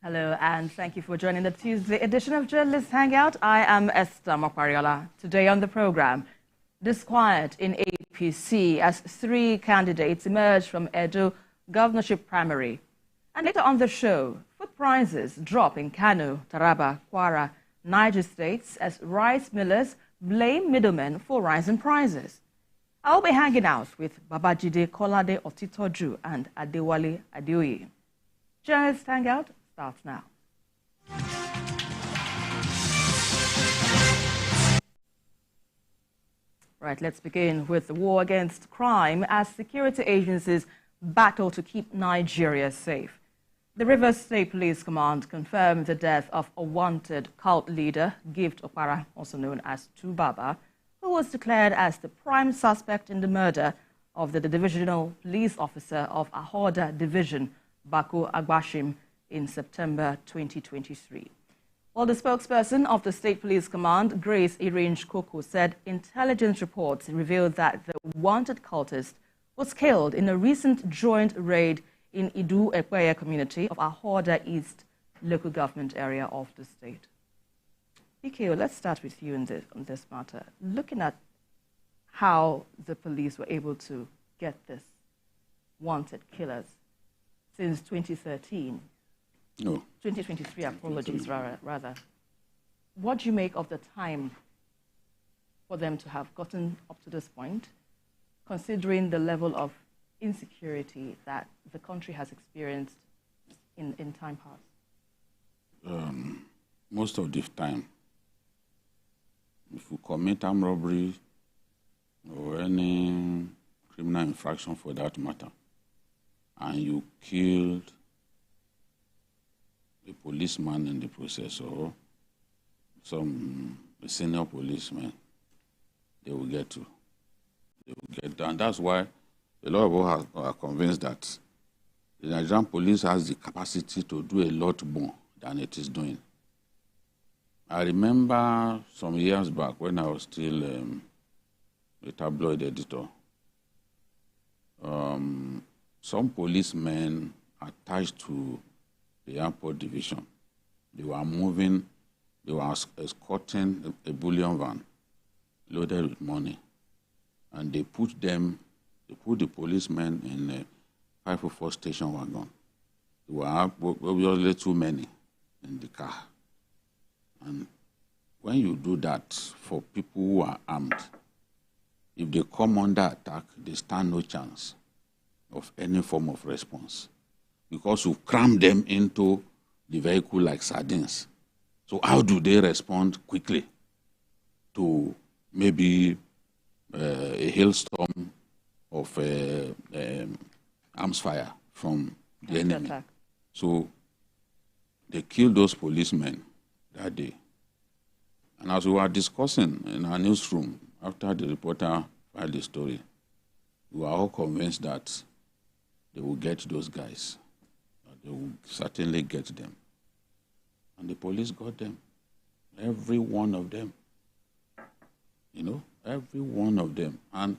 Hello, and thank you for joining the Tuesday edition of Journalist Hangout. I am Esther Mokwariola. Today on the program, disquiet in APC as 3 candidates emerge from Edo governorship primary. And later on the show, food prices drop in Kano, Taraba, Kwara, Niger states as rice millers blame middlemen for rising prices. I'll be hanging out with Babajide Kolade Otitoju and Adewale Adeoye. Journalist Hangout starts now. Right, let's begin with the war against crime as security agencies battle to keep Nigeria safe. The Rivers State Police Command confirmed the death of a wanted cult leader, Gift Okpara, also known as Tubaba, who was declared as the prime suspect in the murder of the divisional police officer of Ahoda Division, Bako Agbashim, in September 2023. Well, the spokesperson of the State Police Command, Grace Iringe Koko, said intelligence reports revealed that the wanted cultist was killed in a recent joint raid in Idu Ekweya community of Ahoda East local government area of the state. BKO, let's start with you on this matter. Looking at how the police were able to get this wanted killers since 2013. No. 2023, apologies, rather. What do you make of the time for them to have gotten up to this point, considering the level of insecurity that the country has experienced in time past? Most of the time, if you commit armed robbery or any criminal infraction for that matter, and you killed a policeman in the process or some senior policeman, they will get to. They will get done. That's why a lot of us are convinced that the Nigerian police has the capacity to do a lot more than it is doing. I remember some years back when I was still a tabloid editor, some policemen attached to the airport division, they were escorting a bullion van loaded with money, and they put the policemen in a 504 station wagon. There were obviously too many in the car. And when you do that for people who are armed, if they come under attack, they stand no chance of any form of response because you cram them into the vehicle like sardines. So how do they respond quickly to maybe a hailstorm of arms fire from the enemy? Attack. So they killed those policemen that day. And as we were discussing in our newsroom after the reporter filed the story, we were all convinced that they will get those guys. They will certainly get them. And the police got them. Every one of them. You know, every one of them. And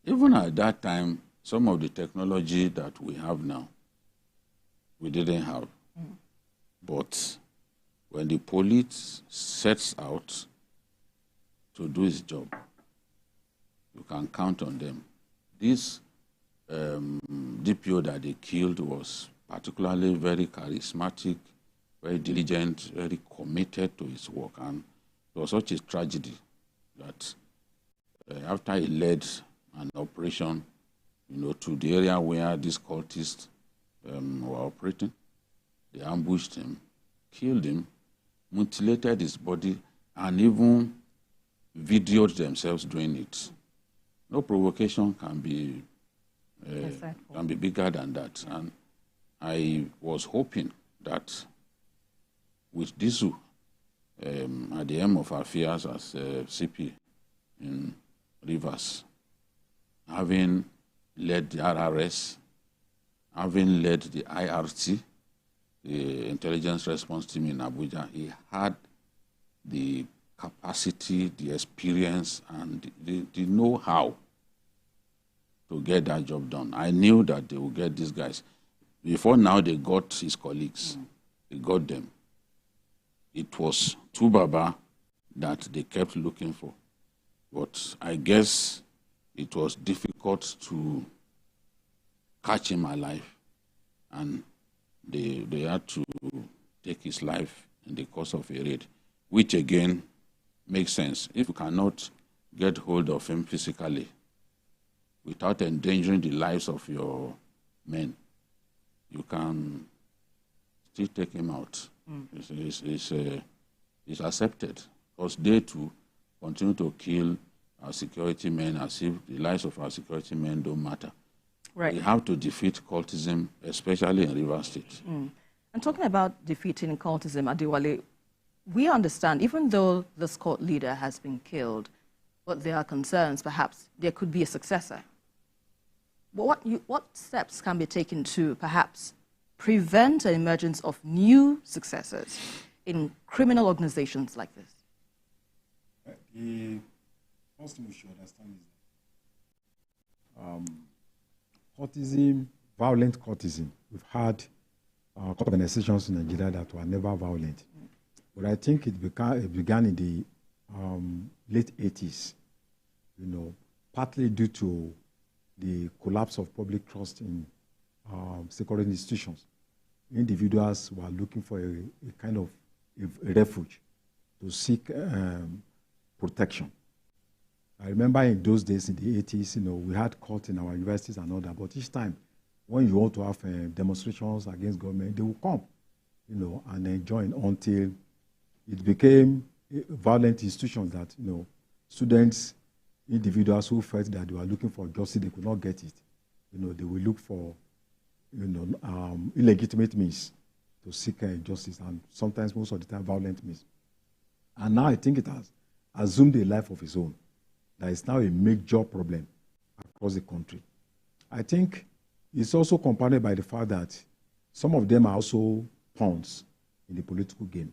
even at that time, some of the technology that we have now, we didn't have. But when the police sets out to do its job, you can count on them. This DPO that they killed was particularly very charismatic, very diligent, very committed to his work. And it was such a tragedy that after he led an operation, to the area where these cultists were operating, they ambushed him, killed him, mutilated his body, and even videoed themselves doing it. No provocation can be bigger than that. And I was hoping that with Disu at the end of our affairs as CP in Rivers, having led the RRS, having led the IRT, the Intelligence Response Team in Abuja, he had the capacity, the experience, and the know-how to get that job done. I knew that they would get these guys. Before now, they got his colleagues. he got them. It was Tubaba that they kept looking for. But I guess it was difficult to catch him alive, and they had to take his life in the course of a raid, which again makes sense. If you cannot get hold of him physically without endangering the lives of your men, you can still take him out. It's accepted, because they too continue to kill our security men as if the lives of our security men don't matter. Right. We have to defeat cultism, especially in Rivers State. And talking about defeating cultism, Adewale, we understand, even though this court leader has been killed, but there are concerns perhaps there could be a successor. But what steps can be taken to perhaps prevent an emergence of new successors in criminal organizations like this? The first thing we should understand is cultism, violent cultism. We've had organizations in Nigeria that were never violent. But I think it began in the late 80s, partly due to the collapse of public trust in security institutions. Individuals were looking for a kind of a refuge to seek protection. I remember in those days, in the 80s, we had court in our universities and all that, but each time when you want to have demonstrations against government, they will come, and then join until it became violent institutions that, students, individuals who felt that they were looking for justice, they could not get it. They will look for, illegitimate means to seek justice, and sometimes, most of the time, violent means. And now I think it has assumed a life of its own. That is now a major problem across the country. I think it's also compounded by the fact that some of them are also pawns in the political game.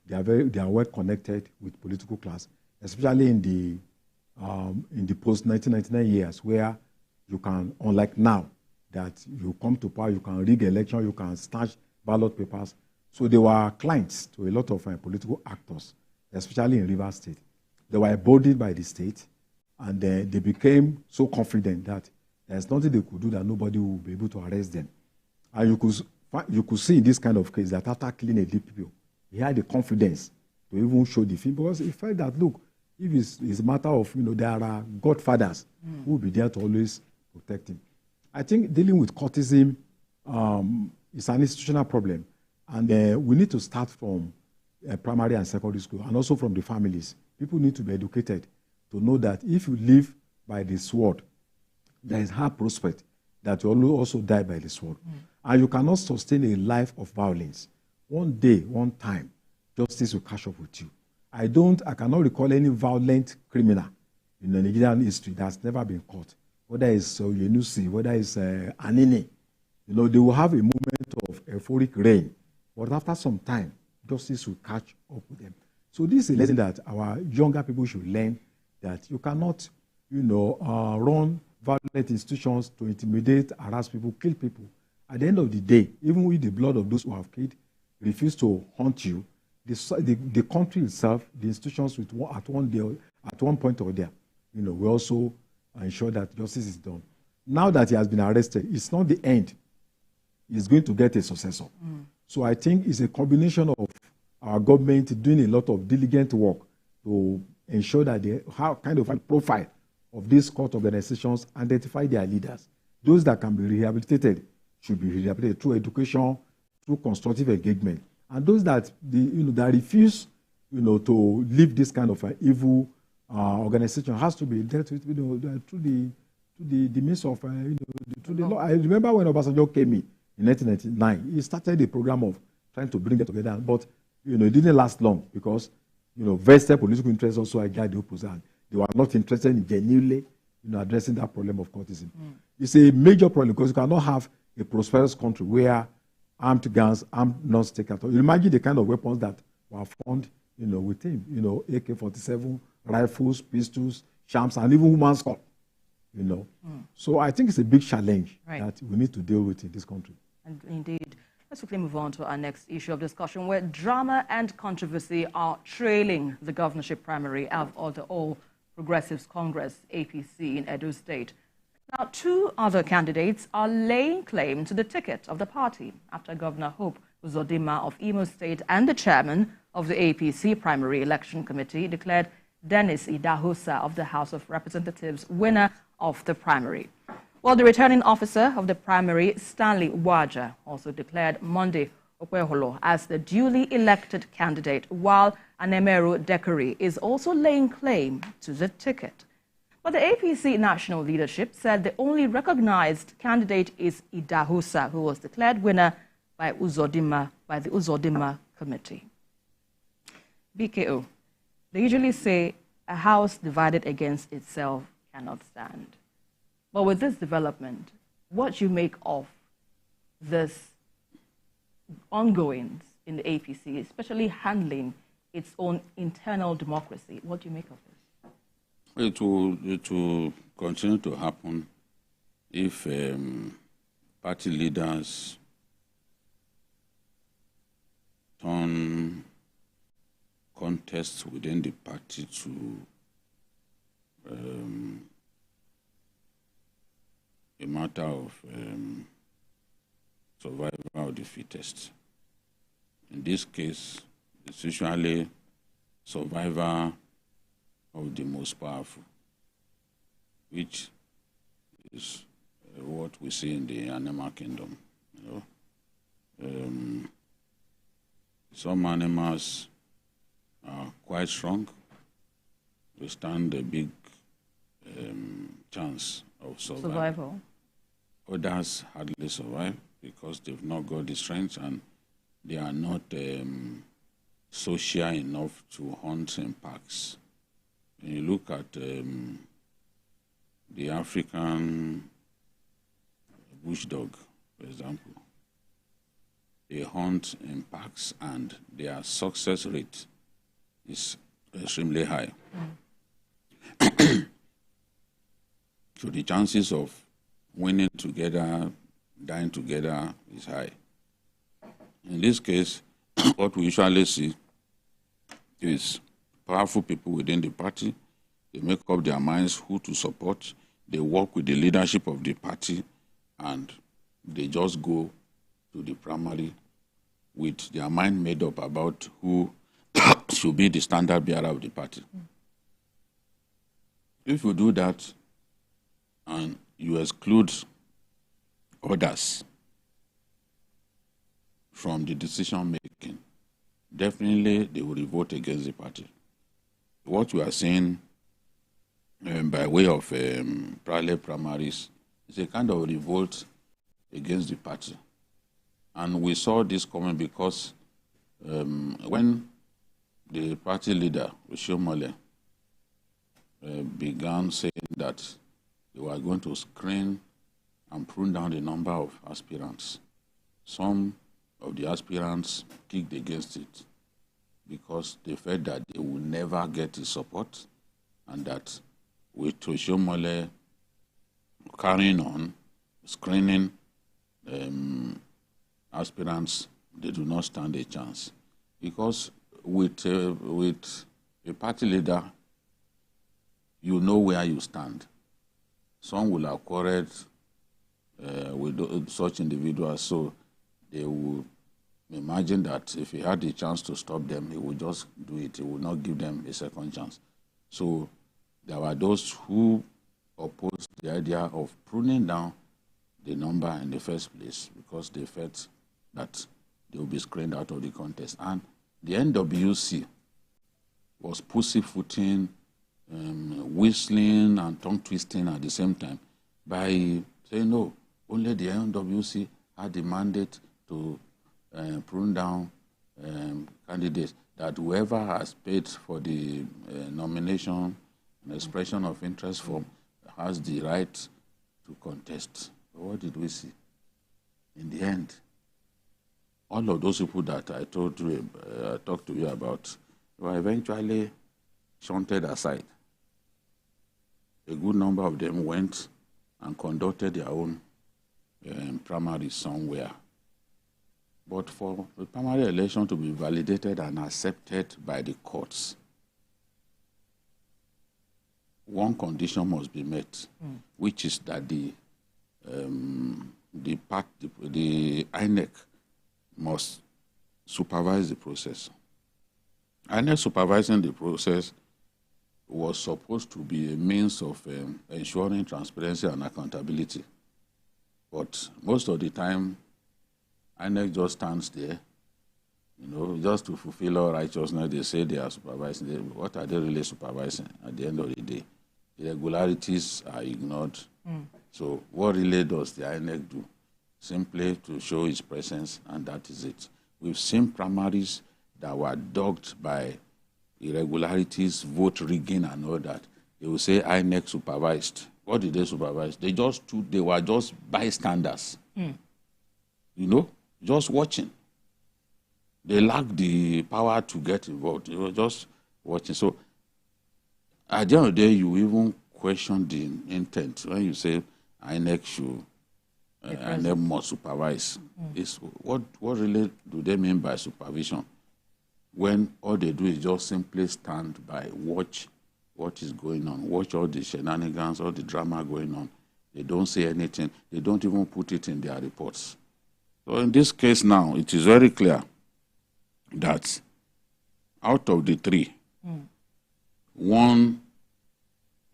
They are well connected with political class, especially in the post-1999 years, where you can, unlike now, that you come to power, you can rig election, you can snatch ballot papers. So they were clients to a lot of political actors, especially in Rivers State. They were emboldened by the state, and they became so confident that there's nothing they could do that nobody will be able to arrest them. And you could see in this kind of case that after killing a DPO, he had the confidence to even show the film, because he felt that, look, if it's a matter of, there are godfathers who will be there to always protect him. I think dealing with cultism is an institutional problem, and we need to start from primary and secondary school, and also from the families. People need to be educated to know that if you live by the sword, there is high prospect that you will also die by the sword. And you cannot sustain a life of violence. One day, one time, justice will catch up with you. I cannot recall any violent criminal in the Nigerian history that's never been caught. Whether it's Yenusi, whether it's INEC, they will have a moment of euphoric reign. But after some time, justice will catch up with them. So this is a lesson that our younger people should learn, that you cannot, run violent institutions to intimidate, harass people, kill people. At the end of the day, even with the blood of those who have killed refuse to haunt you, the country itself, the institutions at one point or there, we also ensure that justice is done. Now that he has been arrested, it's not the end. He's going to get a successor. So I think it's a combination of our government doing a lot of diligent work to ensure that they have kind of a profile of these court organizations, identify their leaders. Those that can be rehabilitated should be rehabilitated through education, through constructive engagement. And those that that refuse, to leave this kind of evil organization has to be dealt with, through the means of, through the law. I remember when Obasanjo came in 1999, he started a program of trying to bring them together, but it didn't last long because vested political interests also hijacked the opposition. They were not interested in genuinely addressing that problem of cultism. It's a major problem because you cannot have a prosperous country where armed guns, armed non-state at all. You imagine the kind of weapons that were found with him, AK-47, rifles, pistols, shams, and even human skull. So I think it's a big challenge that we need to deal with in this country. And indeed. Let's quickly move on to our next issue of discussion, where drama and controversy are trailing the governorship primary of the All Progressives Congress, APC, in Edo State. Now, two other candidates are laying claim to the ticket of the party after Governor Hope Uzodinma of Imo State and the chairman of the APC Primary Election Committee declared Dennis Idahosa of the House of Representatives winner of the primary. While the returning officer of the primary, Stanley Waja, also declared Monday Okweholo as the duly elected candidate, while Anemeru Dekari is also laying claim to the ticket. But the APC national leadership said the only recognized candidate is Idahosa, who was declared winner by the Uzodinma committee. BKO, they usually say a house divided against itself cannot stand. But with this development, what do you make of this ongoings in the APC, especially handling its own internal democracy? What do you make of this? It will continue to happen if party leaders turn contests within the party to a matter of survival of the fittest. In this case, it's usually survivor of the most powerful, which is what we see in the animal kingdom. You know? Some animals are quite strong. They stand a big chance of survival. Others hardly survive because they've not got the strength and they are not social enough to hunt in packs. When you look at the African bush dog, for example, they hunt in packs and their success rate is extremely high. So the chances of winning together, dying together is high. In this case, what we usually see is powerful people within the party. They make up their minds who to support. They work with the leadership of the party, and they just go to the primary with their mind made up about who should be the standard bearer of the party. If you do that and you exclude others from the decision making, definitely they will revolt against the party. What we are seeing by way of parallel primaries is a kind of revolt against the party. And we saw this coming because when the party leader, Oshiomhole, began saying that they were going to screen and prune down the number of aspirants, some of the aspirants kicked against it because they felt that they would never get his support and that with Oshiomhole carrying on, screening aspirants, they do not stand a chance. Because with a party leader, you know where you stand. Some will have quarreled with such individuals, so they will imagine that if he had the chance to stop them, he would just do it. He would not give them a second chance. So there were those who opposed the idea of pruning down the number in the first place because they felt that they would be screened out of the contest. And the NWC was pussyfooting, whistling and tongue twisting at the same time by saying, no, only the NWC had the mandate to prune down candidates, that whoever has paid for the nomination and expression of interest form has the right to contest. But what did we see? In the end, all of those people that I talked to you about were eventually shunted aside. A good number of them went and conducted their own primaries somewhere. But for the primary election to be validated and accepted by the courts, one condition must be met, which is that the INEC must supervise the process. INEC supervising the process was supposed to be a means of ensuring transparency and accountability. But most of the time, INEC just stands there, just to fulfill all righteousness. They say they are supervising. What are they really supervising at the end of the day? Irregularities are ignored. So what really does the INEC do? Simply to show its presence, and that is it. We've seen primaries that were dogged by irregularities, vote rigging, and all that. They will say INEC supervised. What did they supervise? They were just bystanders. Just watching. They lacked the power to get involved. They were just watching. So at the end of the day, you even question the intent when you say INEC should, INEC must supervise. What really do they mean by supervision? When all they do is just simply stand by, watch what is going on, watch all the shenanigans, all the drama going on. They don't say anything. They don't even put it in their reports. So in this case now, it is very clear that out of the three, one,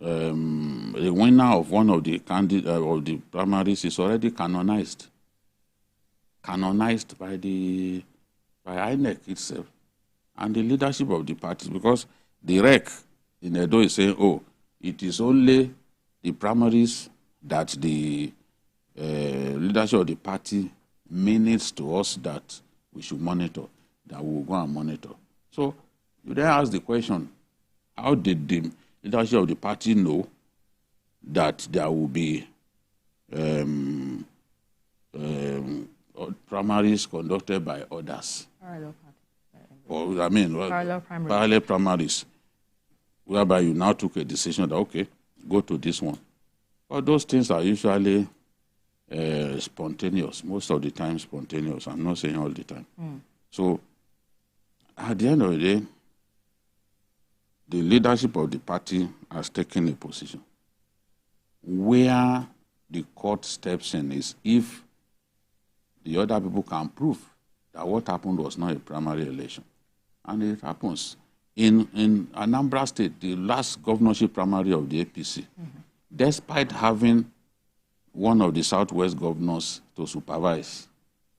the winner of one of the of the primaries is already canonized by INEC itself and the leadership of the parties, because the REC in Edo is saying, oh, it is only the primaries that the leadership of the party means to us that we should monitor, that we will go and monitor. So you then ask the question, how did the leadership of the party know that there will be primaries conducted by others? Parallel primaries, whereby you now took a decision that, okay, go to this one. But those things are usually spontaneous, most of the time spontaneous. I'm not saying all the time. So at the end of the day, the leadership of the party has taken a position. Where the court steps in is if the other people can prove that what happened was not a primary election. And it happens. In Anambra State, the last governorship primary of the APC, despite having one of the Southwest governors to supervise,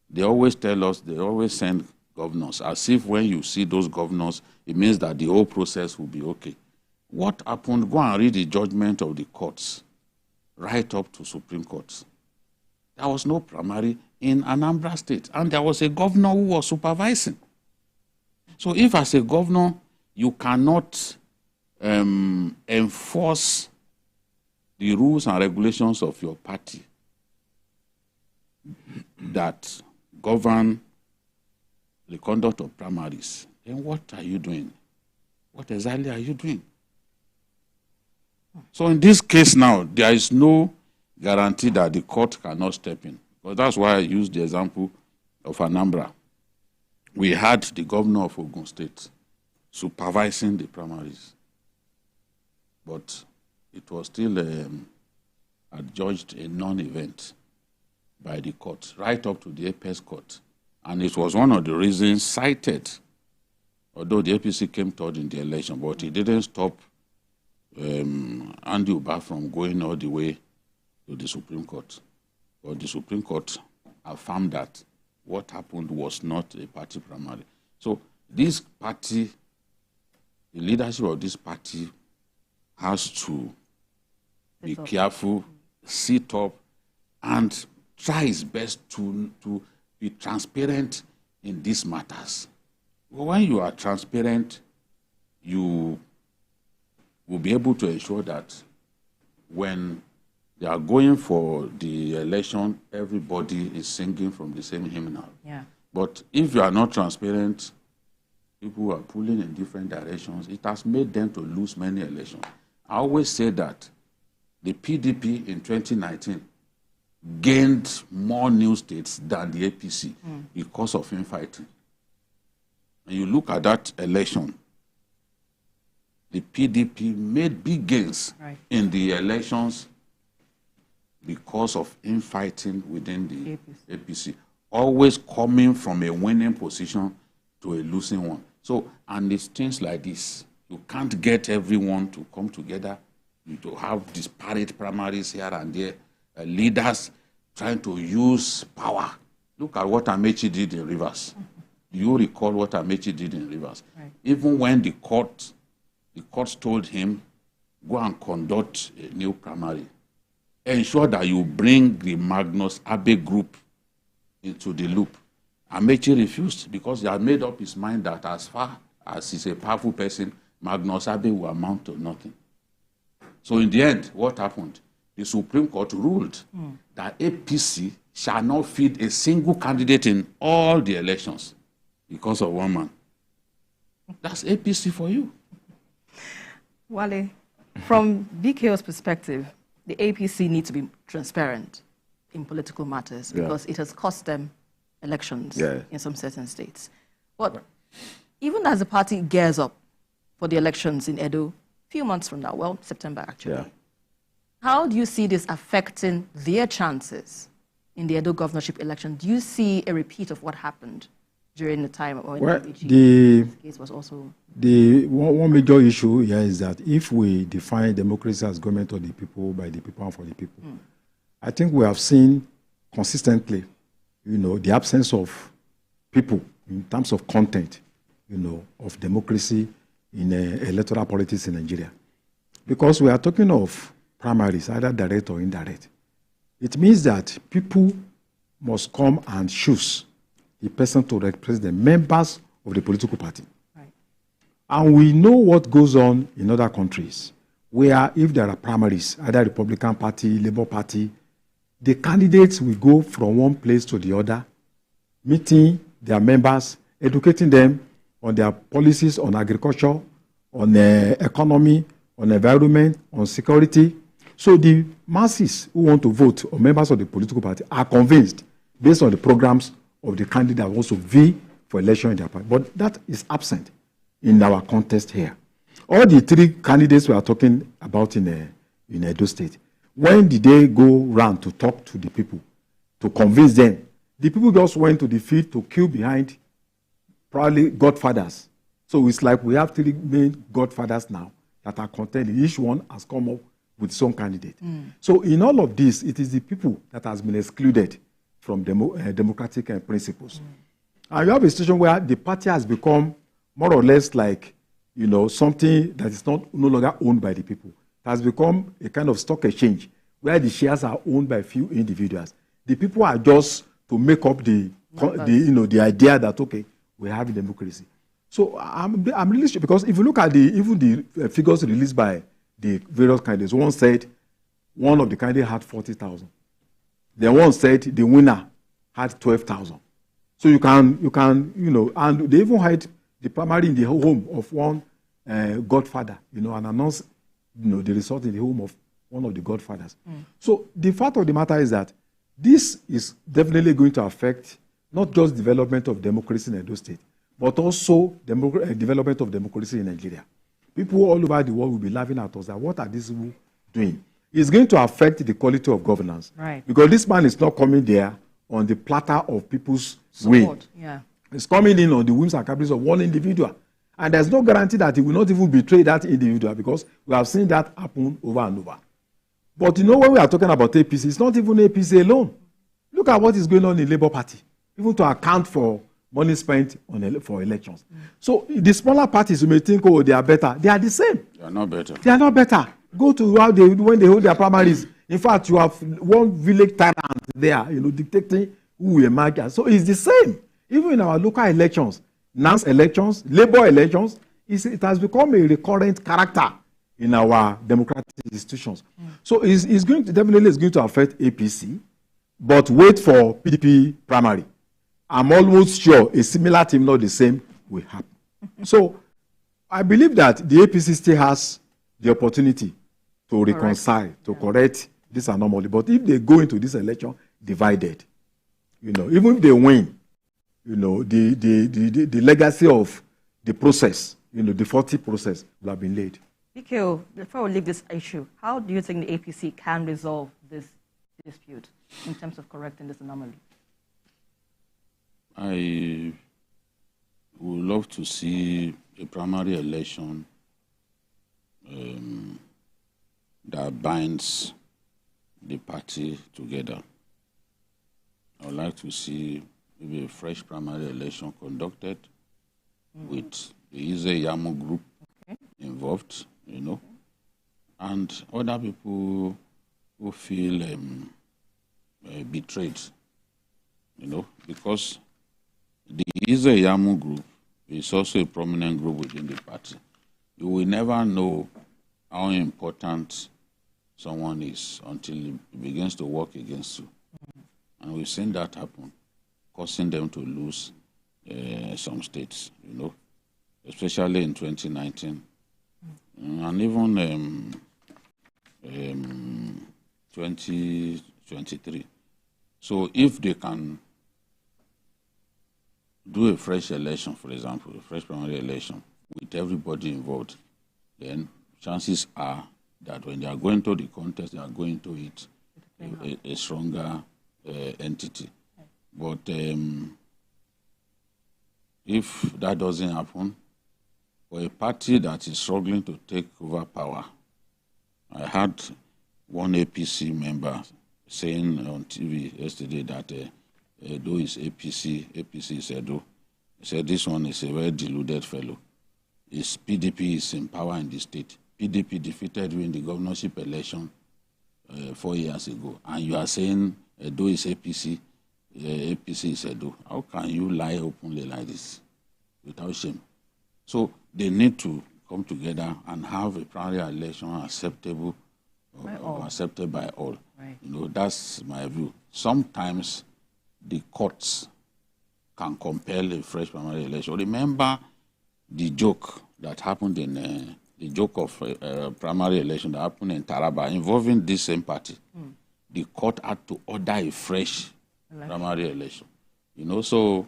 they always tell us, they always send governors, as if when you see those governors, it means that the whole process will be okay. What happened? Go and read the judgment of the courts, right up to Supreme Court. There was no primary in Anambra State, and there was a governor who was supervising. So if as a governor, you cannot enforce the rules and regulations of your party that govern the conduct of primaries, then what are you doing? What exactly are you doing? So in this case now, there is no guarantee that the court cannot step in. But that's why I used the example of Anambra. We had the governor of Ogun State supervising the primaries, but it was still adjudged a non-event by the court, right up to the Apex court. And it was one of the reasons cited, although the APC came third in the election, but it didn't stop Andy Uba from going all the way to the Supreme Court. But the Supreme Court affirmed that what happened was not a party primary. So this party, the leadership of this party has to be careful, sit up, and try its best to be transparent in these matters. When you are transparent, you will be able to ensure that when they are going for the election, everybody is singing from the same hymnal. Yeah. But if you are not transparent, people are pulling in different directions. It has made them to lose many elections. I always say that the PDP in 2019 gained more new states than the APC because of infighting. And you look at that election, the PDP made big gains in the elections because of infighting within the APC, always coming from a winning position to a losing one. So, and it's things like this. You can't get everyone to come together, to have disparate primaries here and there, leaders trying to use power. Look at what Amechi did in Rivers. Do you recall what Amechi did in Rivers? Right. Even when the courts told him, go and conduct a new primary, ensure that you bring the Magnus Abe group into the loop. Amechi refused because he had made up his mind that as far as he's a powerful person, Magnus Abe will amount to nothing. So in the end, what happened? The Supreme Court ruled that APC shall not feed a single candidate in all the elections because of one man. That's APC for you. Wale, from BKO's perspective, the APC need to be transparent in political matters because it has cost them elections in some certain states. But even as the party gears up for the elections in Edo, a few months from now, well, September actually, how do you see this affecting their chances in the Edo governorship election? Do you see a repeat of what happened during the time when the case was also... The one major issue here is that if we define democracy as government of the people, by the people, and for the people, I think we have seen consistently, the absence of people in terms of content, of democracy in electoral politics in Nigeria. Because we are talking of primaries, either direct or indirect. It means that people must come and choose the person to represent the members of the political party. And we know what goes on in other countries, where if there are primaries, either Republican Party, Labour Party, the candidates will go from one place to the other, meeting their members, educating them on their policies on agriculture, on economy, on environment, on security. So the masses who want to vote, or members of the political party, are convinced, based on the programs of the candidate, also vie for election in their party. But that is absent in our contest here. All the three candidates we are talking about in Edo State, when did they go round to talk to the people, to convince them? The people just went to the field to queue behind probably godfathers. So it's like we have three main godfathers now that are contending. Each one has come up with its own candidate. So in all of this, it is the people that has been excluded from democratic principles. And you have a situation where the party has become more or less like, something that is no longer owned by the people. It has become a kind of stock exchange where the shares are owned by few individuals. The people are just to make up the idea that, okay, we have democracy. So I'm really sure, because if you look at even the figures released by the various candidates, one said one of the candidates had 40,000. Then one said the winner had 12,000. So you can, and they even had the primary in the home of one godfather, and announced, the result in the home of one of the godfathers. So the fact of the matter is that this is definitely going to affect not just development of democracy in Edo State, but also development of democracy in Nigeria. People all over the world will be laughing at us that what are these people doing? It's going to affect the quality of governance. Right. Because this man is not coming there on the platter of people's support. It's coming in on the whims and caprices of one individual. And there's no guarantee that he will not even betray that individual, because we have seen that happen over and over. But when we are talking about APC, it's not even APC alone. Look at what is going on in Labour Party, even to account for money spent for elections. So the smaller parties, you may think, oh, they are better. They are the same. They are not better. They are not better. Go to when they hold their primaries. In fact, you have one village tyrant there, dictating who will emerge. So it's the same. Even in our local elections, NANS elections, Labour elections, it has become a recurrent character in our democratic institutions. So it's going to definitely affect APC, but wait for PDP primary. I'm almost sure a similar thing, not the same, will happen. So I believe that the APC still has the opportunity to reconcile, to correct this anomaly. But if they go into this election divided, even if they win, the legacy of the process, the faulty process will have been laid. Nikhil, before we leave this issue, how do you think the APC can resolve this dispute in terms of correcting this anomaly? I would love to see a primary election that binds the party together. I would like to see maybe a fresh primary election conducted with the Yamu group involved, and other people who feel betrayed, because the Yamu group is also a prominent group within the party. You will never know how important someone is until it begins to work against you. And we've seen that happen, causing them to lose some states, especially in 2019. And even 2023. So if they can do a fresh election, for example, a fresh primary election with everybody involved, then chances are that when they are going to the contest, they are going to it a stronger entity. But if that doesn't happen, for a party that is struggling to take over power, I heard one APC member saying on TV yesterday that Edo is APC is Edo. He said this one is a very deluded fellow. His PDP is in power in the state. PDP defeated you in the governorship election 4 years ago, and you are saying Edo is APC, APC is Edo. How can you lie openly like this without shame? So they need to come together and have a primary election acceptable or accepted by all. Right. That's my view. Sometimes the courts can compel a fresh primary election. Remember the joke that happened in the joke of primary election that happened in Taraba involving this same party. The court had to order a fresh primary election. So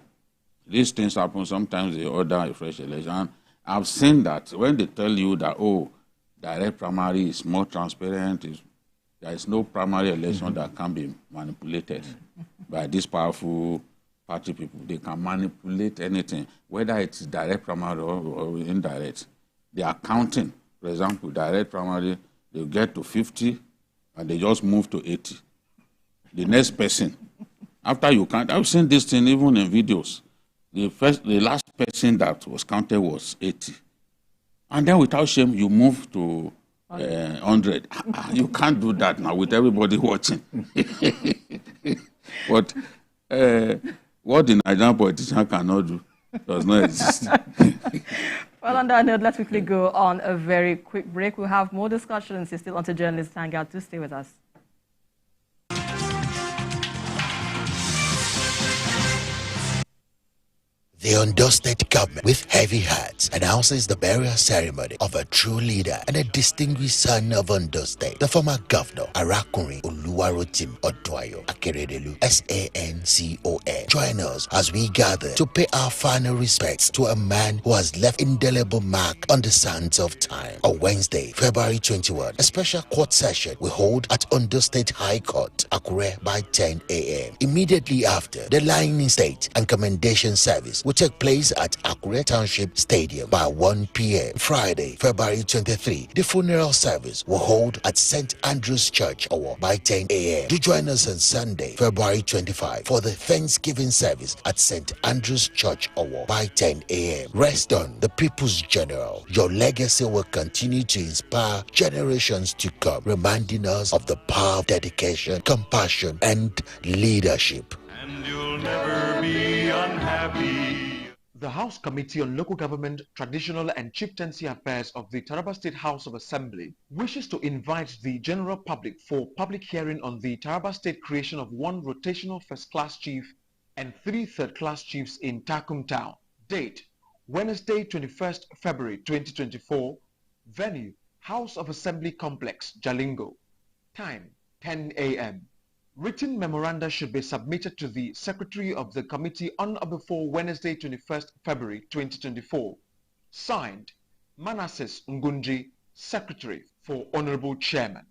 these things happen. Sometimes they order a fresh election. And I've seen that when they tell you that, direct primary is more transparent, there is no primary election that can be manipulated by these powerful party people. They can manipulate anything, whether it's direct primary or indirect. They are counting. For example, direct primary, they get to 50 and they just move to 80. The next person, after you count, I've seen this thing even in videos. The last person that was counted was 80. And then without shame, you move to 100. You can't do that now with everybody watching. But what the Nigerian politician cannot do does not exist. Well, on that note, let's quickly go on a very quick break. We'll have more discussions. You're still on to Journalist Hangout. Do stay with us. The Ondo State government, with heavy hearts, announces the burial ceremony of a true leader and a distinguished son of Ondo State, the former governor, Arakunrin Oluwarotim Oduayo Akeredolu, SANCON. Join us as we gather to pay our final respects to a man who has left indelible mark on the sands of time. On Wednesday, February 21, a special court session will hold at Ondo State High Court, Akure, by 10 a.m. Immediately after, the lying state and commendation service will take place at Akure Township Stadium by 1 p.m. Friday, February 23, the funeral service will hold at St. Andrew's Church Owo by 10 a.m. Do join us on Sunday, February 25 for the Thanksgiving service at St. Andrew's Church Owo by 10 a.m. Rest on the People's General. Your legacy will continue to inspire generations to come, reminding us of the power of dedication, compassion, and leadership. And you'll never be unhappy. The House Committee on Local Government, Traditional and Chieftaincy Affairs of the Taraba State House of Assembly wishes to invite the general public for public hearing on the Taraba State creation of 1 rotational first-class chief and 3 third-class chiefs in Takum Town. Date: Wednesday, 21st February 2024. Venue: House of Assembly Complex, Jalingo. Time: 10 a.m. Written memoranda should be submitted to the Secretary of the Committee on or before Wednesday, 21st February 2024. Signed, Manasseh Ngunji, Secretary for Honorable Chairman.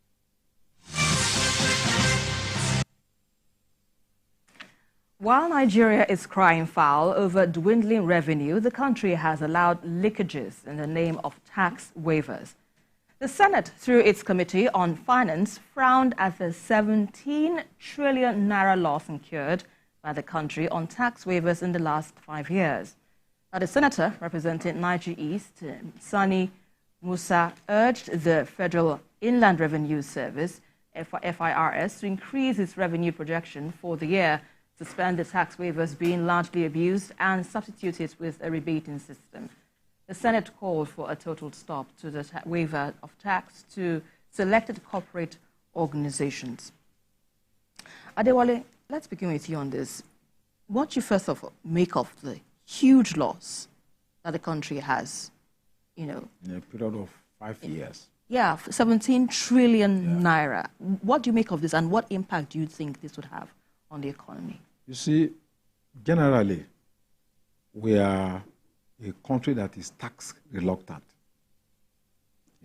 While Nigeria is crying foul over dwindling revenue, the country has allowed leakages in the name of tax waivers. The Senate, through its Committee on Finance, frowned at the 17 trillion naira loss incurred by the country on tax waivers in the last 5 years. Now, the senator representing Niger East, Sani Musa, urged the Federal Inland Revenue Service, FIRS, to increase its revenue projection for the year, suspend the tax waivers being largely abused, and substitute it with a rebating system. The Senate called for a total stop to the waiver of tax to selected corporate organizations. Adewale, let's begin with you on this. What do you first of all make of the huge loss that the country has, in a period of 5 years? Yeah, 17 trillion naira. What do you make of this, and what impact do you think this would have on the economy? You see, generally, we are a country that is tax reluctant.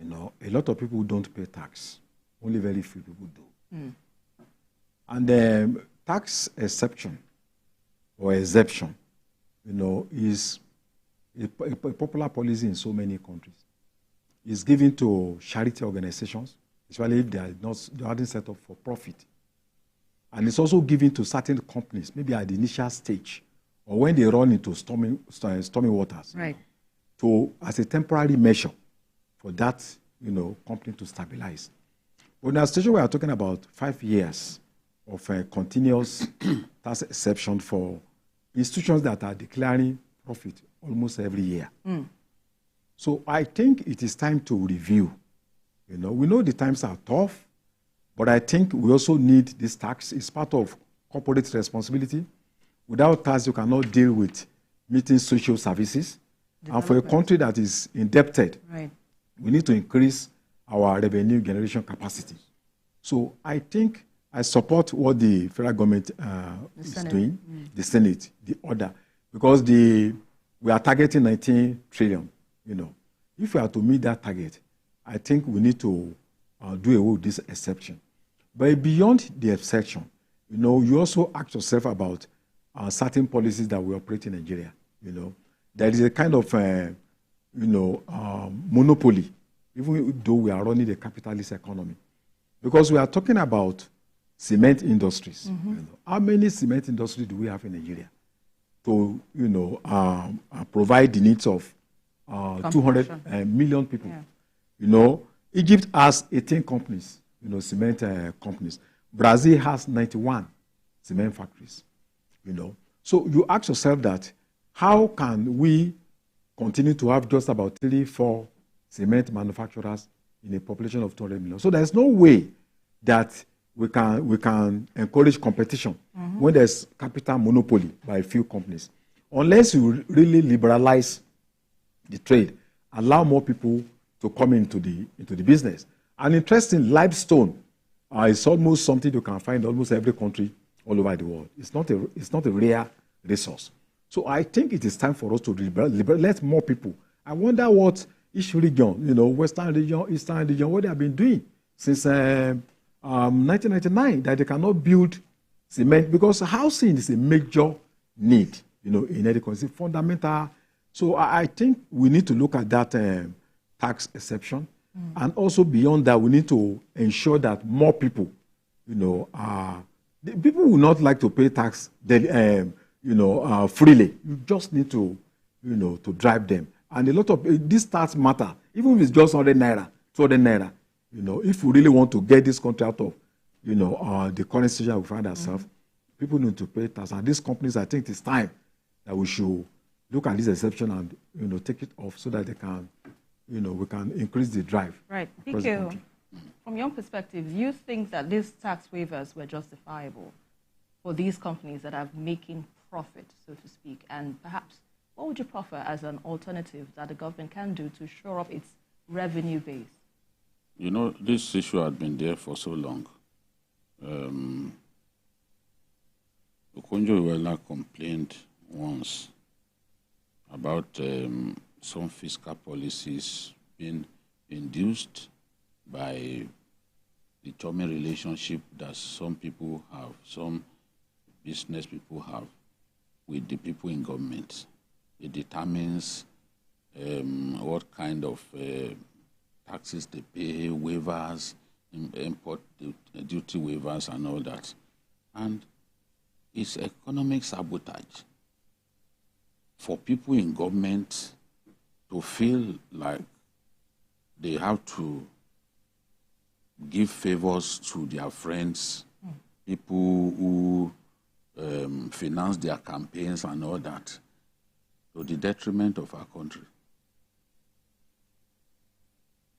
A lot of people don't pay tax. Only very few people do. And the tax exception or exemption, is a popular policy in so many countries. It's given to charity organizations, especially if they aren't set up for profit. And it's also given to certain companies, maybe at the initial stage, or when they run into stormy waters, right, as a temporary measure for that, company to stabilize. But in a situation we are talking about 5 years of continuous tax exception for institutions that are declaring profit almost every year. So I think it is time to review. We know the times are tough, but I think we also need this tax. It's part of corporate responsibility. Without tax, you cannot deal with meeting social services. And for a country that is indebted, right, we need to increase our revenue generation capacity. So I think I support what the federal government is doing, the Senate, the order, because we are targeting 19 trillion. If we are to meet that target, I think we need to do away with this exception. But beyond the exception, you also ask yourself about certain policies that we operate in Nigeria. There is a kind of, monopoly, even though we are running a capitalist economy. Because we are talking about cement industries. How many cement industries do we have in Nigeria to, provide the needs of 200 million people? Yeah. Egypt has 18 companies, cement companies. Brazil has 91 cement factories. So you ask yourself that, how can we continue to have just about 3-4 cement manufacturers in a population of 200 million? So there's no way that we can encourage competition when there's capital monopoly by a few companies. Unless you really liberalize the trade, allow more people to come into the business. And interesting, limestone is almost something you can find in almost every country all over the world. It's not a rare resource. So I think it is time for us to let more people. I wonder what each region, Western region, Eastern region, what they have been doing since 1999, that they cannot build cement, because housing is a major need, in any country. It's fundamental. So I think we need to look at that tax exception. And also beyond that, we need to ensure that more people, people will not like to pay tax, freely. You just need to, to drive them. And a lot of these tax matter, even if it's just 100 naira, 200 naira. If we really want to get this country out of, the current situation we find ourselves, people need to pay tax. And these companies, I think it's time that we should look at this exception and, take it off so that they can, we can increase the drive. Right. PK, from your perspective, do you think that these tax waivers were justifiable for these companies that are making profit, so to speak? And perhaps, what would you proffer as an alternative that the government can do to shore up its revenue base? This issue had been there for so long. Okonjo-Iweala complained once about some fiscal policies being induced by the charming relationship that some people have, some business people have with the people in government. It determines what kind of taxes they pay, waivers, import duty waivers and all that. And it's economic sabotage for people in government to feel like they have to give favors to their friends, people who finance their campaigns and all that, to the detriment of our country.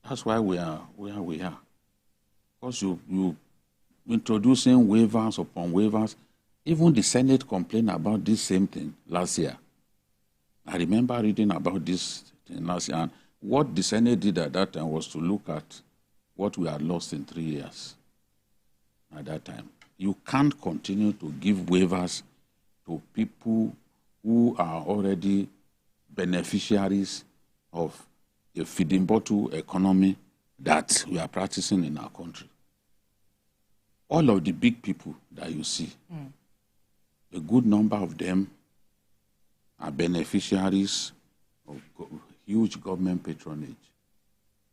That's why we are where we are. Because you introducing waivers upon waivers. Even the Senate complained about this same thing last year. I remember reading about this thing last year. And what the Senate did at that time was to look at what we had lost in 3 years at that time. You can't continue to give waivers to people who are already beneficiaries of a feeding bottle economy that we are practicing in our country. All of the big people that you see, a good number of them are beneficiaries of huge government patronage.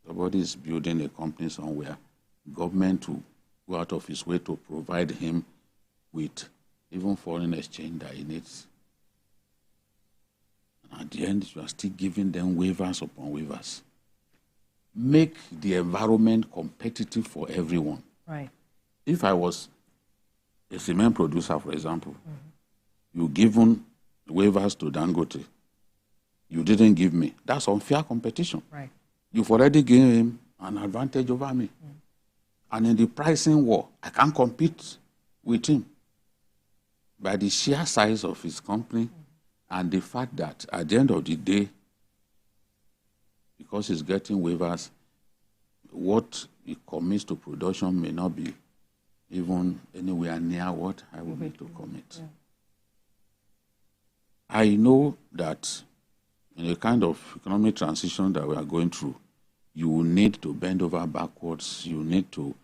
Somebody is building a company somewhere, government will go out of his way to provide him with even foreign exchange that he needs. And at the end, you are still giving them waivers upon waivers. Make the environment competitive for everyone. Right. If I was a cement producer, for example, you given waivers to Dangote, you didn't give me. That's unfair competition. Right. You've already given him an advantage over me. And in the pricing war, I can't compete with him by the sheer size of his company and the fact that at the end of the day, because he's getting waivers, what he commits to production may not be even anywhere near what I would need to commit. Yeah. I know that in the kind of economic transition that we are going through, you will need to bend over backwards. You need to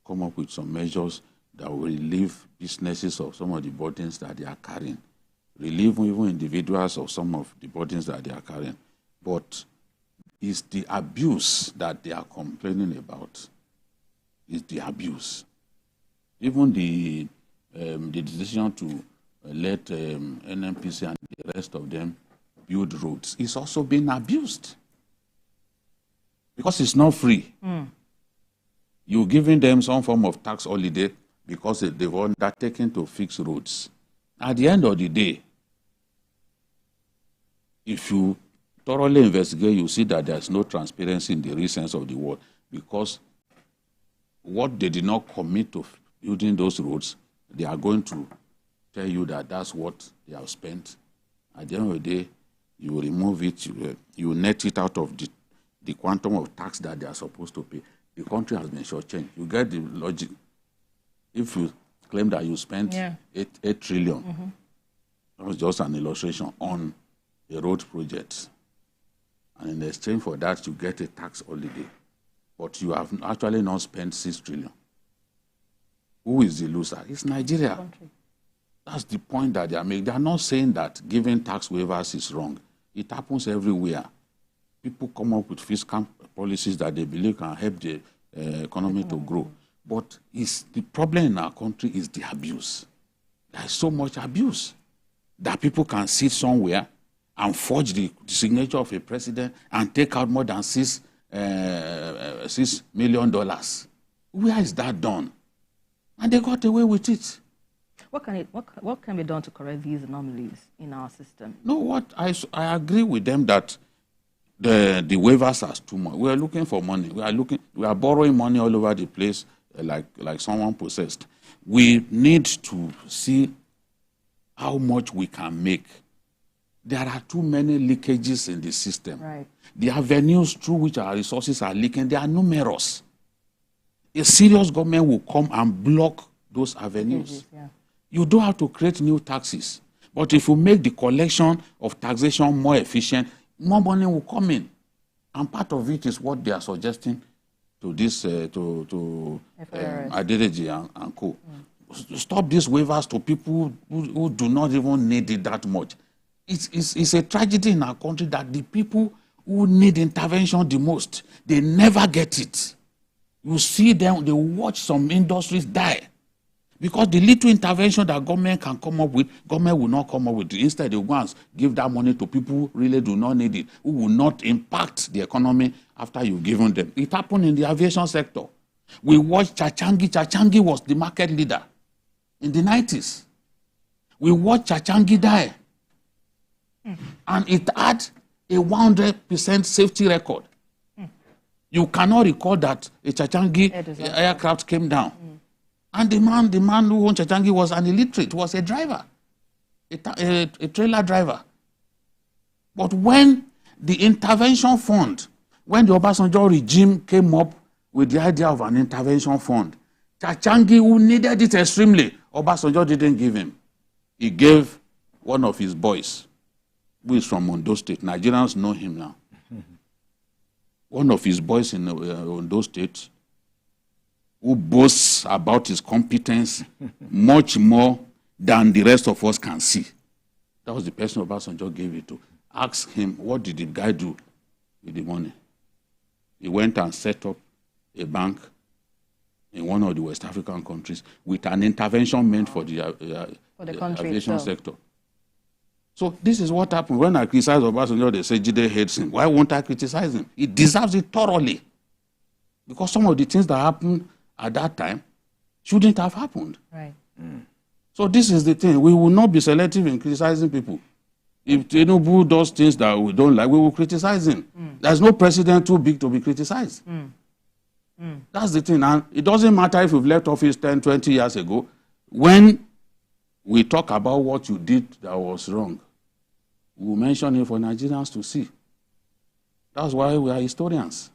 come up with some measures that will relieve businesses of some of the burdens that they are carrying, relieve even individuals of some of the burdens that they are carrying. But it's the abuse that they are complaining about. It's the abuse. Even the decision to let NMPC and the rest of them build roads is also being abused because it's not free. You're giving them some form of tax holiday because they've undertaken to fix roads. At the end of the day, if you thoroughly investigate, you see that there's no transparency in the real sense of the word because what they did not commit to building those roads, they are going to tell you that that's what they have spent. At the end of the day, you remove it, you net it out of the quantum of tax that they are supposed to pay. The country has been shortchanged. You get the logic. If you claim that you spent 8 trillion, that was just an illustration on a road project. And in exchange for that, you get a tax holiday. But you have actually not spent 6 trillion. Who is the loser? It's Nigeria. That's the point that they are making. They are not saying that giving tax waivers is wrong. It happens everywhere. People come up with fiscal policies that they believe can help the economy to grow. But the problem in our country is the abuse. There is so much abuse that people can sit somewhere and forge the signature of a president and take out more than $6 million. Where is that done? And they got away with it. What can be done to correct these anomalies in our system? No, what I agree with them that the waivers are too much. We are looking for money. We are borrowing money all over the place, like someone possessed. We need to see how much we can make. There are too many leakages in the system. Right. The avenues through which our resources are leaking, they are numerous. A serious government will come and block those avenues. Yeah. You don't have to create new taxes. But if you make the collection of taxation more efficient, more money will come in. And part of it is what they are suggesting to this, to Adedeji and co. Stop these waivers to people who do not even need it that much. It's a tragedy in our country that the people who need intervention the most, they never get it. You see them, they watch some industries die. Because the little intervention that government can come up with, government will not come up with. Instead, they will give that money to people who really do not need it, who will not impact the economy after you've given them. It happened in the aviation sector. We watched Chachangi. Chachangi was the market leader in the 90s. We watched Chachangi die. And it had a 100% safety record. You cannot recall that a Chachangi aircraft came down. And the man who owned Chachangi was an illiterate, was a driver, a trailer driver. But when the intervention fund, when the Obasanjo regime came up with the idea of an intervention fund, Chachangi, who needed it extremely, Obasanjo didn't give him. He gave one of his boys, who is from Ondo State. Nigerians know him now. One of his boys in Ondo State, who boasts about his competence much more than the rest of us can see. That was the person Obasanjo gave it to. Ask him, what did the guy do with the money? He went and set up a bank in one of the West African countries with an intervention meant for the aviation sector. So this is what happened. When I criticize Obasanjo, they say Jide hates him. Why won't I criticize him? He deserves it thoroughly. Because some of the things that happened at that time shouldn't have happened. Right. So this is the thing. We will not be selective in criticizing people. If Tinubu does things that we don't like, we will criticize him. There's no president too big to be criticized. That's the thing. And it doesn't matter if you've left office 10, 20 years ago. When we talk about what you did that was wrong, we will mention it for Nigerians to see. That's why we are historians.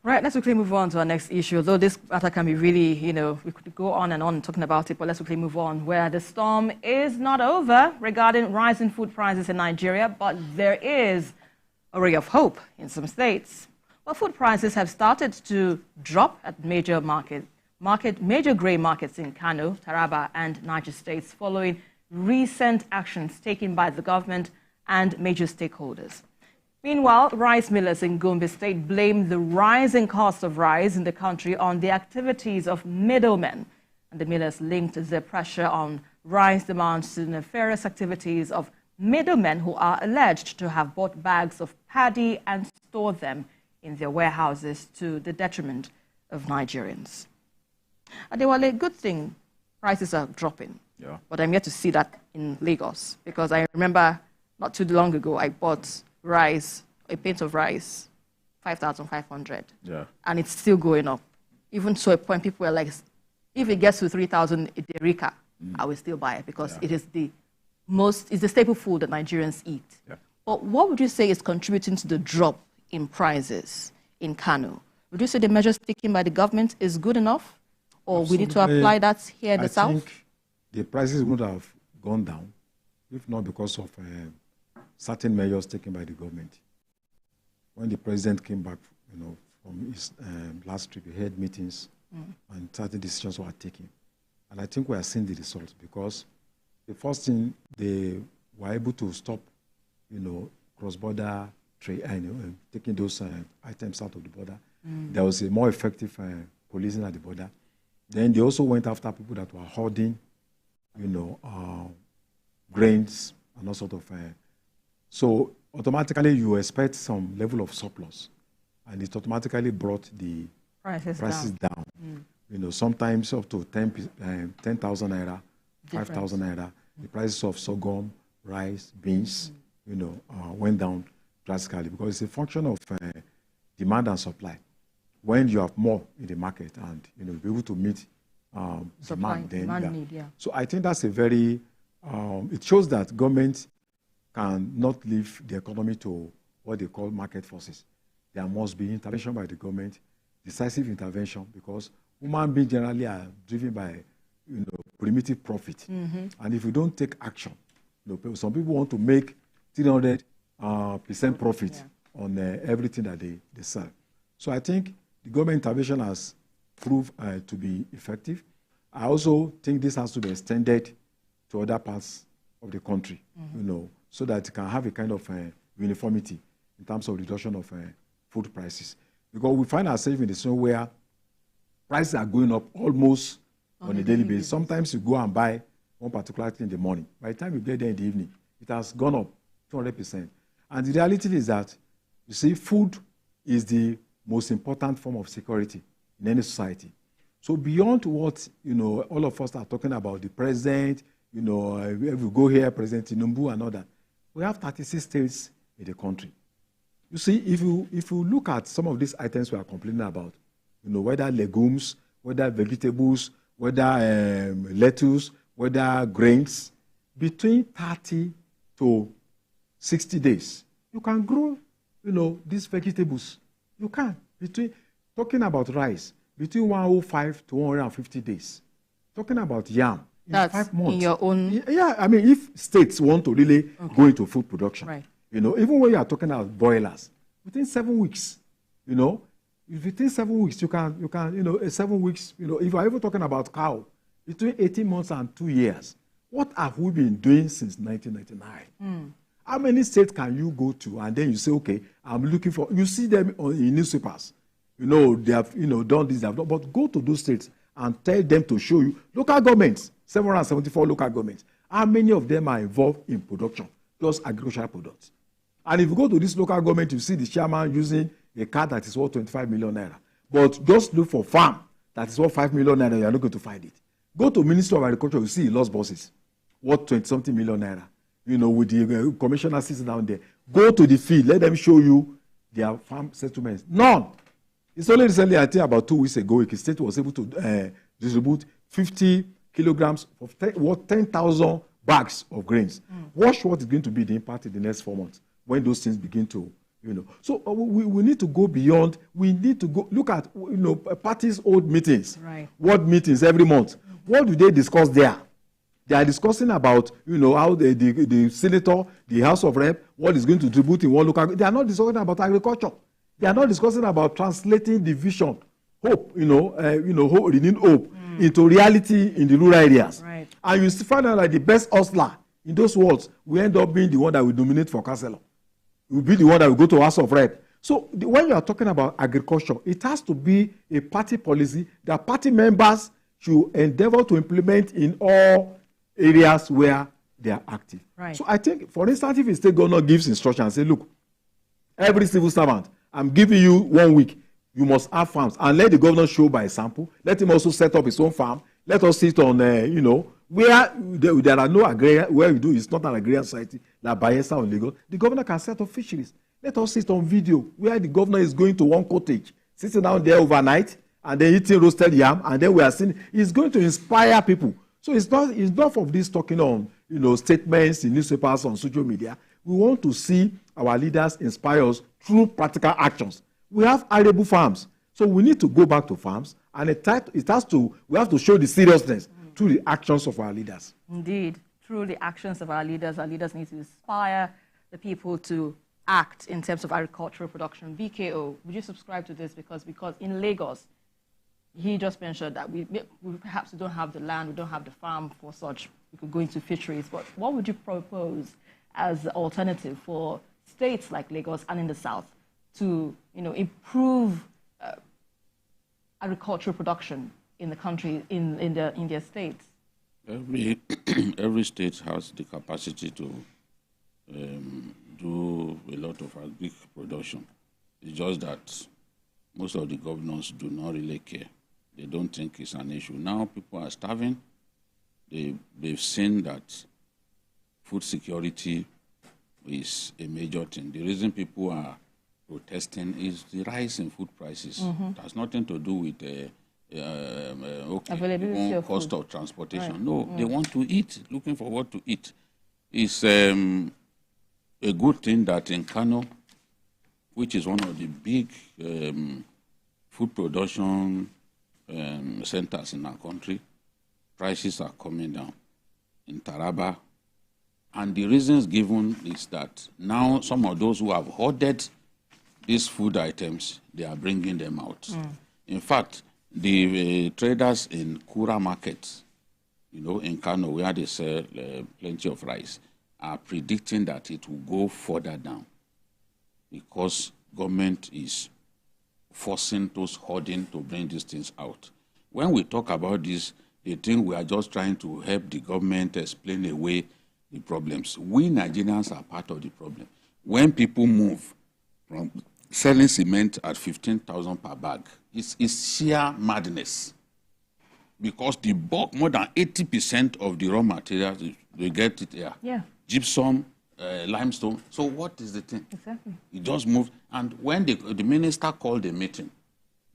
Right, let's quickly move on to our next issue. Though this matter can be really, we could go on and on talking about it, but let's quickly move on, where the storm is not over regarding rising food prices in Nigeria, but there is a ray of hope in some states. Well, food prices have started to drop at major grain markets in Kano, Taraba, and Niger states following recent actions taken by the government and major stakeholders. Meanwhile, rice millers in Gombe State blame the rising cost of rice in the country on the activities of middlemen. And the millers linked their pressure on rice demands to the nefarious activities of middlemen who are alleged to have bought bags of paddy and stored them in their warehouses to the detriment of Nigerians. Adewale, good thing prices are dropping. Yeah. But I'm yet to see that in Lagos, because I remember not too long ago I bought rice, a pint of rice, 5,500. Yeah. And it's still going up. Even to a point people were like, if it gets to 3,000 Iderika, I will still buy it, because it is it's the staple food that Nigerians eat. Yeah. But what would you say is contributing to the drop in prices in Kano? Would you say the measures taken by the government is good enough? Or we need to apply that here in the south? I think the prices would have gone down, if not because of certain measures taken by the government. When the president came back, from his last trip, he had meetings and certain decisions were taken. And I think we are seeing the results, because the first thing, they were able to stop, cross-border trade, taking those items out of the border. There was a more effective policing at the border. Then they also went after people that were hoarding, grains and all sort of. So automatically you expect some level of surplus, and it automatically brought the prices down. Sometimes up to 10,000 naira, 5,000 naira. The prices of sorghum, rice, beans, went down drastically, because it's a function of demand and supply. When you have more in the market and be able to meet demand, need. So I think that's a very it shows that government cannot leave the economy to what they call market forces. There must be intervention by the government, decisive intervention, because human beings generally are driven by, primitive profit. And if you don't take action, some people want to make 300% profit on everything that they sell. So I think the government intervention has proved to be effective. I also think this has to be extended to other parts of the country, so that it can have a kind of uniformity in terms of reduction of food prices. Because we find ourselves in a situation where prices are going up almost on a daily basis. Sometimes you go and buy one particular thing in the morning. By the time you get there in the evening, it has gone up 200%. And the reality is that, you see, food is the most important form of security in any society. So beyond what, all of us are talking about, the president, if we go here, President Tinubu and all that, we have 36 states in the country. You see, if you look at some of these items we are complaining about, whether legumes, whether vegetables, whether lettuce, whether grains, between 30 to 60 days, you can grow, these vegetables. You can. Talking about rice, between 105 to 150 days. Talking about yam, That's 5 months. In your own... Yeah, I mean, if states want to really go into food production, right. Even when you are talking about boilers, within 7 weeks, within 7 weeks, you can, 7 weeks, if you are even talking about cow, between 18 months and 2 years, what have we been doing since 1999? How many states can you go to and then you say, okay, I'm looking for, you see them in newspapers, they have, done this, they have done, but go to those states and tell them to show you, local governments, 774 local governments, how many of them are involved in production, plus agricultural products. And if you go to this local government, you see the chairman using a car that is worth 25 million naira. But just look for farm that is worth 5 million naira, you are not going to find it. Go to Ministry of Agriculture, you see he lost bosses, worth 20-something million naira. With the commissioner sitting down there. Go to the field, let them show you their farm settlements. None. It's only recently, I think about 2 weeks ago, the state was able to distribute 50 kilograms of 10,000 bags of grains. Watch what is going to be the impact in the next 4 months when those things begin to, So we need to go beyond. We need to go look at, parties' old meetings. Right. What meetings every month? What do they discuss there? They are discussing about, how the senator, the House of Rep, what is going to distribute in one local. They are not discussing about agriculture. They are not discussing about translating the vision, hope, renewed hope into reality in the rural areas. Right. And you find out that the best hustler in those words will end up being the one that will nominate for councillor. Will be the one that will go to House of Rep. So when you are talking about agriculture, it has to be a party policy that party members should endeavor to implement in all areas where they are active. Right. So I think, for instance, if a state governor gives instruction and say, look, every civil servant, I'm giving you 1 week, you must have farms, and let the governor show by example. Let him also set up his own farm. Let us sit on, where there are no agrarian, where we do, it's not an agrarian society, like Bayelsa or Lagos. The governor can set up fisheries. Let us sit on video where the governor is going to one cottage, sitting down there overnight, and then eating roasted yam, and then we are seeing, it's going to inspire people. So it's not of this talking on, statements in newspapers, on social media. We want to see our leaders inspire us through practical actions. We have arable farms, so we need to go back to farms, and we have to show the seriousness through the actions of our leaders. Indeed, through the actions of our leaders need to inspire the people to act in terms of agricultural production. VKO, would you subscribe to this? Because in Lagos, he just mentioned that we perhaps don't have the land, we don't have the farm for such. We could go into fisheries, but what would you propose as an alternative for states like Lagos and in the south to, improve agricultural production in the country, in their states? Every state has the capacity to do a lot of agric production. It's just that most of the governors do not really care. They don't think it's an issue. Now people are starving. They've seen that food security is a major thing. The reason people are protesting is the rise in food prices. It has nothing to do with availability of cost food. of transportation. Right. No, they want to eat, looking for what to eat. It's a good thing that in Kano, which is one of the big food production centers in our country, prices are coming down in Taraba. And the reasons given is that now some of those who have hoarded these food items, they are bringing them out. In fact, the traders in Kura markets, in Kano, where they sell plenty of rice, are predicting that it will go further down because government is forcing those hoarding to bring these things out. When we talk about this, they think we are just trying to help the government explain away the problems. We Nigerians are part of the problem. When people move from selling cement at 15,000 per bag, it's sheer madness. Because the bulk, more than 80% of the raw materials, they get it here. Yeah. Gypsum, limestone. So what is the thing? Exactly. It just moved. And when the minister called the meeting,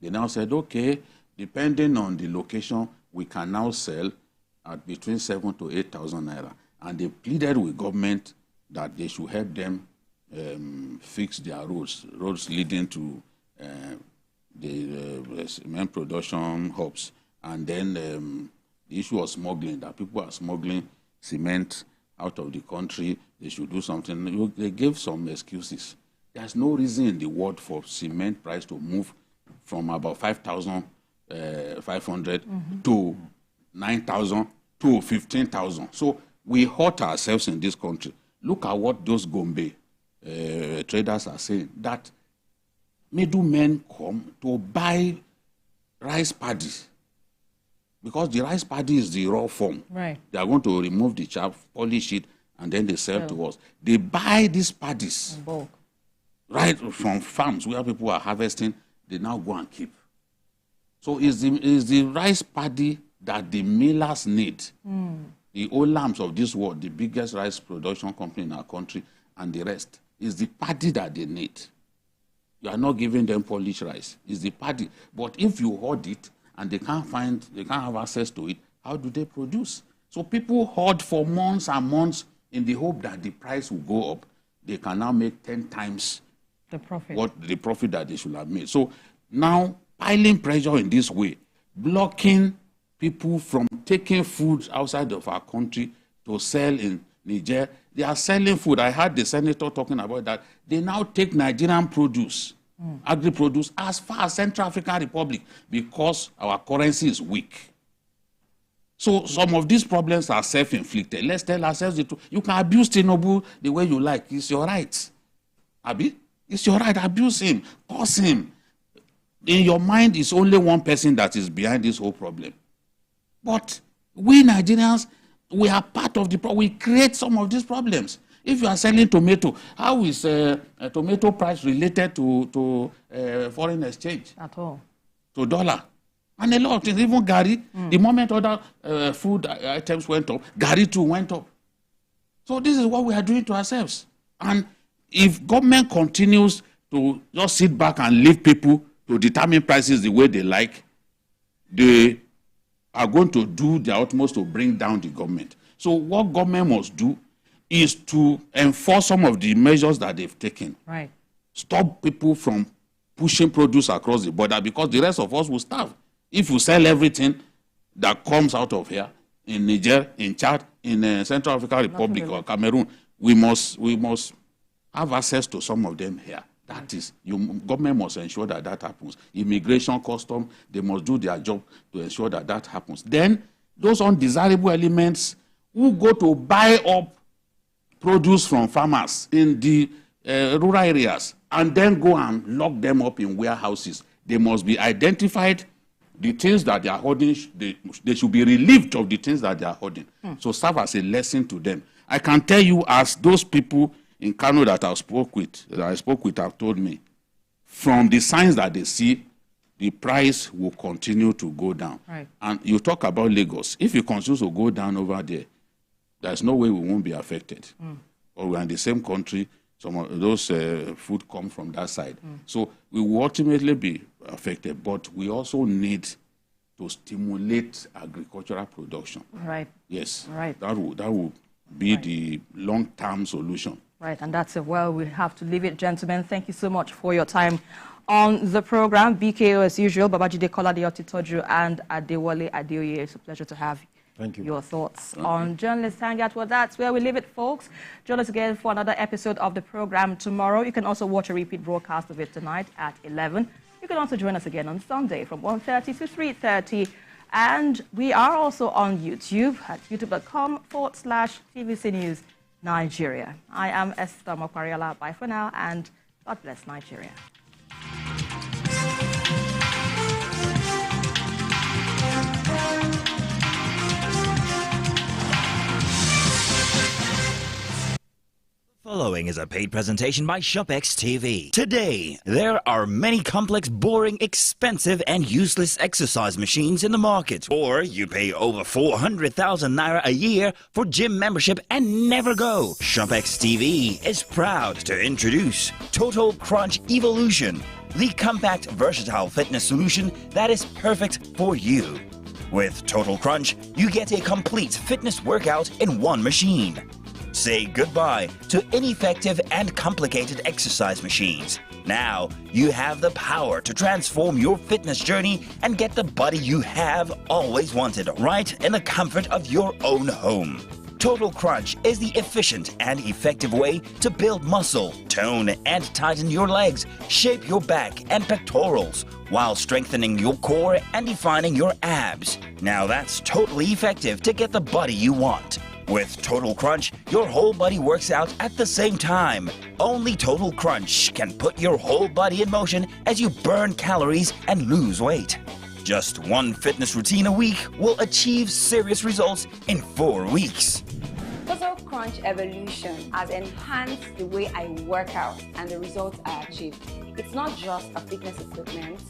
they now said, okay, depending on the location, we can now sell at between 7,000 to 8,000 naira. And they pleaded with government that they should help them fix their roads leading to the cement production hubs. And then the issue of smuggling, that people are smuggling cement out of the country, they should do something. They gave some excuses. There's no reason in the world for cement price to move from about 5,500 to 9,000 to 15,000. So we hurt ourselves in this country. Look at what those Gombe traders are saying, that middlemen come to buy rice paddies. Because the rice paddy is the raw form. Right. They are going to remove the chaff, polish it, and then they sell to us. They buy these paddies In bulk. right from farms where people are harvesting. They now go and keep. So is the rice paddy that the millers need. The Olams of this world, the biggest rice production company in our country, and the rest, is the paddy that they need. You are not giving them polished rice. It's the paddy. But if you hoard it, and they can't have access to it, how do they produce? So people hoard for months and months in the hope that the price will go up. They can now make 10 times the profit that they should have made. So now piling pressure in this way, blocking people from taking food outside of our country to sell in Niger. They are selling food. I heard the senator talking about that. They now take Nigerian produce, agri-produce, as far as Central African Republic because our currency is weak. So some of these problems are self-inflicted. Let's tell ourselves the truth. You can abuse Tinubu the way you like. It's your right. Abi? It's your right. Abuse him. Curse him. In your mind, it's only one person that is behind this whole problem. But we Nigerians, we are part of the problem. We create some of these problems. If you are selling tomato, how is tomato price related to foreign exchange? at all. To dollar. And a lot of things, even Gary, the moment other food items went up, Gary too went up. So this is what we are doing to ourselves. And if government continues to just sit back and leave people to determine prices the way they like, they are going to do their utmost to bring down the government. So what government must do is to enforce some of the measures that they've taken. Right. Stop people from pushing produce across the border because the rest of us will starve. If you sell everything that comes out of here in Niger, in Chad, in Central African Republic or Cameroon, we must have access to some of them here. That is, government must ensure that happens. Immigration, custom, they must do their job to ensure that happens. Then, those undesirable elements who go to buy up produce from farmers in the rural areas and then go and lock them up in warehouses, they must be identified. The things that they are holding, they should be relieved of the things that they are holding. So serve as a lesson to them. I can tell you, as those people in Kano that I spoke with have told me, from the signs that they see, the price will continue to go down. Right. And you talk about Lagos. If it continues to go down over there, there's no way we won't be affected. Or we're in the same country. Some of those food come from that side. So we will ultimately be affected, but we also need to stimulate agricultural production. Right. Yes. Right. That will be the long-term solution. Right, and that's it. Well, we have to leave it, gentlemen. Thank you so much for your time On the program, BKO as usual, Babajide Kolade Otitoju and Adewale Adeoye. It's a pleasure to have your thoughts on Journalist Hangout. Well, that's where we leave it, folks. Join us again for another episode of the program tomorrow. You can also watch a repeat broadcast of it tonight at 11. You can also join us again on Sunday from 1:30 to 3:30. And we are also on YouTube at youtube.com/TVC News Nigeria. I am Esther Mokwariola. Bye for now, and God bless Nigeria. Following is a paid presentation by ShopX TV. Today, there are many complex, boring, expensive, and useless exercise machines in the market. Or you pay over 400,000 naira a year for gym membership and never go. ShopX TV is proud to introduce Total Crunch Evolution, the compact, versatile fitness solution that is perfect for you. With Total Crunch, you get a complete fitness workout in one machine. Say goodbye to ineffective and complicated exercise machines. Now, you have the power to transform your fitness journey and get the body you have always wanted right in the comfort of your own home. Total Crunch is the efficient and effective way to build muscle, tone and tighten your legs, shape your back and pectorals, while strengthening your core and defining your abs. Now that's totally effective to get the body you want. With Total Crunch, your whole body works out at the same time. Only Total Crunch can put your whole body in motion as you burn calories and lose weight. Just one fitness routine a week will achieve serious results in 4 weeks. Total Crunch Evolution has enhanced the way I work out and the results I achieve. It's not just a fitness equipment,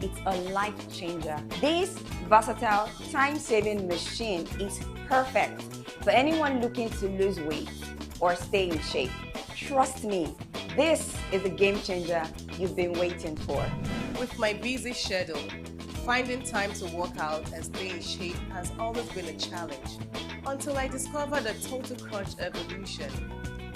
it's a life changer. This versatile, time-saving machine is perfect for anyone looking to lose weight or stay in shape. Trust me, this is the game changer you've been waiting for. With my busy schedule, finding time to work out and stay in shape has always been a challenge until I discovered the Total Crunch Evolution.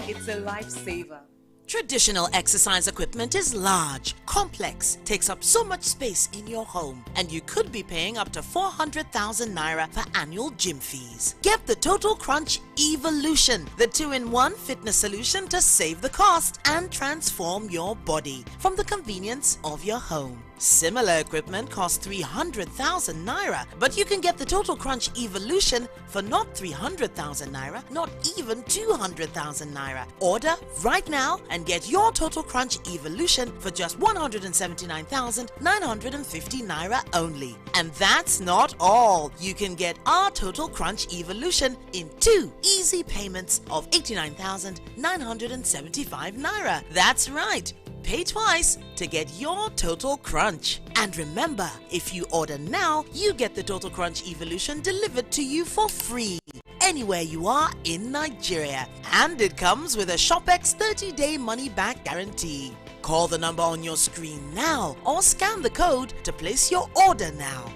It's a lifesaver. Traditional exercise equipment is large, complex, takes up so much space in your home, and you could be paying up to 400,000 naira for annual gym fees. Get the Total Crunch Evolution, the 2-in-1 fitness solution to save the cost and transform your body from the convenience of your home. Similar equipment costs 300,000 naira, but you can get the Total Crunch Evolution for not 300,000 naira, not even 200,000 naira. Order right now and get your Total Crunch Evolution for just 179,950 naira only. And that's not all. You can get our Total Crunch Evolution in 2 easy payments of 89,975 naira. That's right. Pay twice to get your Total Crunch. And remember, if you order now, you get the Total Crunch Evolution delivered to you for free anywhere you are in Nigeria. And it comes with a ShopX 30-day money-back guarantee. Call the number on your screen now or scan the code to place your order now.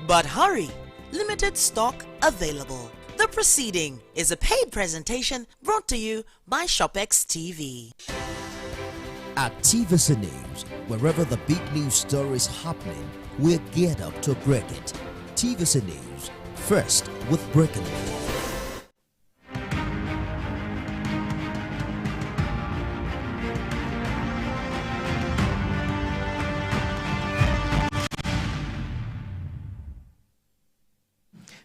But hurry, limited stock available. The proceeding is a paid presentation brought to you by ShopX TV. At TVC News, wherever the big news story is happening, we're geared up to break it. TVC News, first with breaking news.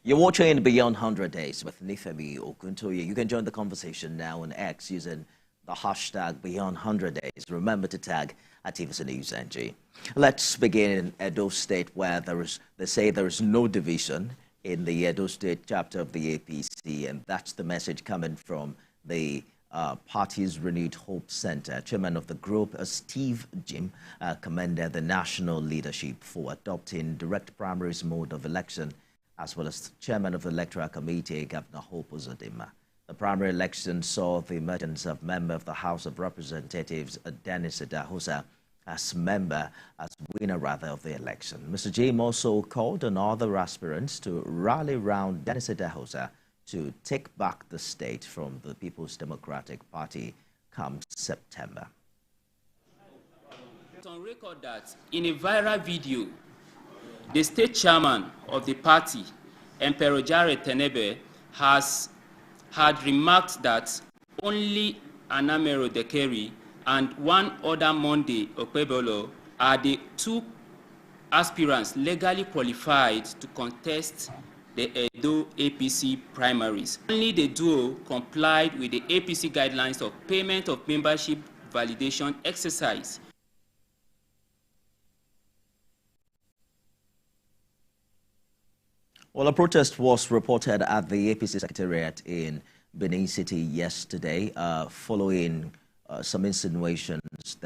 You're watching Beyond 100 Days with Nifemi Okuntoye. You can join the conversation now on X using the hashtag Beyond 100 Days. Remember to tag at TVC News NG. Let's begin in Edo State, where they say there is no division in the Edo State chapter of the APC, and that's the message coming from the party's Renewed Hope Center. Chairman of the group, Steve Jim, commended the national leadership for adopting direct primaries mode of election, as well as Chairman of the Electoral Committee, Governor Hope Uzodinma. The primary election saw the emergence of member of the House of Representatives, Dennis Idahosa, as winner of the election. Mr. Jim also called on other aspirants to rally around Dennis Idahosa to take back the state from the People's Democratic Party come September. record that in a viral video, the state chairman of the party, Emperor Jared Tenebe, had remarked that only Anamero Dekeri and one other Monday Okpebolo are the two aspirants legally qualified to contest the Edo APC primaries. Only the duo complied with the APC guidelines of payment of membership validation exercise. Well, a protest was reported at the APC Secretariat in Benin City yesterday following some insinuation